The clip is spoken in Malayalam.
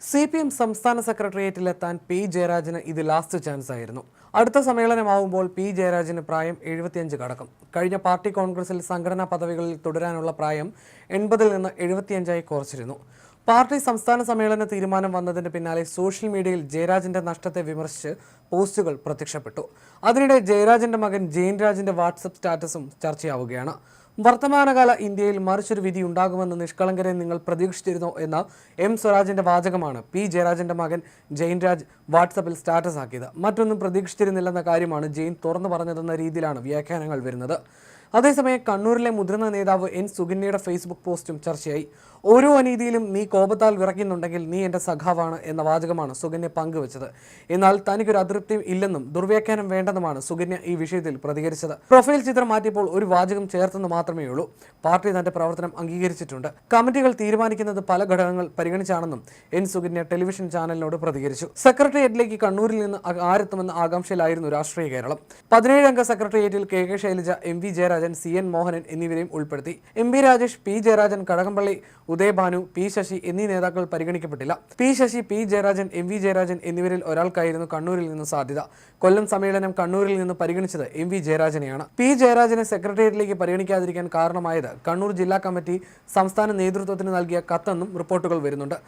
CPM സംസ്ഥാന സെക്രട്ടേറിയറ്റിലെത്താൻ പി ജയരാജന് ഇത് ലാസ്റ്റ് ചാൻസ് ആയിരുന്നു. അടുത്ത സമ്മേളനമാവുമ്പോൾ പി ജയരാജന് പ്രായം 75 കടക്കും. കഴിഞ്ഞ പാർട്ടി കോൺഗ്രസിൽ സംഘടനാ പദവികളിൽ തുടരാനുള്ള പ്രായം 80-ൽ നിന്ന് 75ആയി കുറച്ചിരുന്നു. പാർട്ടി സംസ്ഥാന സമ്മേളന തീരുമാനം വന്നതിന് പിന്നാലെ സോഷ്യൽ മീഡിയയിൽ ജയരാജന്റെ നഷ്ടത്തെ വിമർശിച്ച് പോസ്റ്റുകൾ പ്രത്യക്ഷപ്പെട്ടു. അതിനിടെ ജയരാജന്റെ മകൻ ജെയിൻ രാജിന്റെ വാട്സപ്പ് സ്റ്റാറ്റസും ചർച്ചയാവുകയാണ്. വർത്തമാനകാല ഇന്ത്യയിൽ മറിച്ചൊരു വിധി ഉണ്ടാകുമെന്ന് നിഷ്കളങ്കരെ നിങ്ങൾ പ്രതീക്ഷിച്ചിരുന്നോ എന്ന എം സ്വരാജിന്റെ വാചകമാണ് പി ജയരാജന്റെ മകൻ ജെയിൻ രാജ് വാട്സപ്പിൽ സ്റ്റാറ്റസ് ആക്കിയത്. മറ്റൊന്നും പ്രതീക്ഷിച്ചിരുന്നില്ലെന്ന കാര്യമാണ് ജെയിൻ തുറന്നു പറഞ്ഞതെന്ന രീതിയിലാണ് വ്യാഖ്യാനങ്ങൾ വരുന്നത്. അതേസമയം കണ്ണൂരിലെ മുതിർന്ന നേതാവ് എൻ സുകന്യയുടെ ഫേസ്ബുക്ക് പോസ്റ്റും ചർച്ചയായി. ഓരോ അനീതിയിലും നീ കോപത്താൽ വിറയ്ക്കുന്നുണ്ടെങ്കിൽ നീ എൻ്റെ സഖാവാണ് എന്ന വാചകമാണ് സുകന്യ പങ്കുവച്ചത്. എന്നാൽ തനിക്കൊരു അതൃപ്തിയും ഇല്ലെന്നും ദുർവ്യാഖ്യാനം വേണ്ടെന്നുമാണ് സുകന്യ ഈ വിഷയത്തിൽ പ്രതികരിച്ചത്. പ്രൊഫൈൽ ചിത്രം മാറ്റിയപ്പോൾ ഒരു വാചകം ചേർത്തെന്ന് മാത്രമേ ഉള്ളൂ. പാർട്ടി തന്റെ പ്രവർത്തനം അംഗീകരിച്ചിട്ടുണ്ട്. കമ്മിറ്റികൾ തീരുമാനിക്കുന്നത് പല ഘടകങ്ങൾ പരിഗണിച്ചാണെന്നും എൻ സുകന്യ ടെലിവിഷൻ ചാനലിനോട് പ്രതികരിച്ചു. സെക്രട്ടേറിയറ്റിലേക്ക് കണ്ണൂരിൽ നിന്ന് ആരെത്തുമെന്ന ആകാംക്ഷയിലായിരുന്നു രാഷ്ട്രീയ കേരളം. 17-അംഗ സെക്രട്ടേറിയറ്റിൽ K Shailaja, M V Jayarajan, CN Mohanan എന്നിവരെയും ഉൾപ്പെടുത്തി. MP Rajesh, P Jayarajan, Kadakampally Udayabhanu, P Sasi എന്നീ നേതാക്കൾ പരിഗണിക്കപ്പെട്ടില്ല. P Sasi, P Jayarajan, M V Jayarajan എന്നിവരിൽ ഒരാൾക്കായിരുന്നു കണ്ണൂരിൽ നിന്ന് സാധ്യത. കൊല്ലം സമ്മേളനം കണ്ണൂരിൽ നിന്ന് പരിഗണിച്ചത് എം വി ജയരാജനെയാണ്. പി ജയരാജനെ സെക്രട്ടേറിയറ്റിലേക്ക് പരിഗണിക്കാതിരിക്കാൻ കാരണമായത് കണ്ണൂർ ജില്ലാ കമ്മിറ്റി സംസ്ഥാന നേതൃത്വത്തിന് നൽകിയ കത്തെന്നും റിപ്പോർട്ടുകൾ വരുന്നുണ്ട്.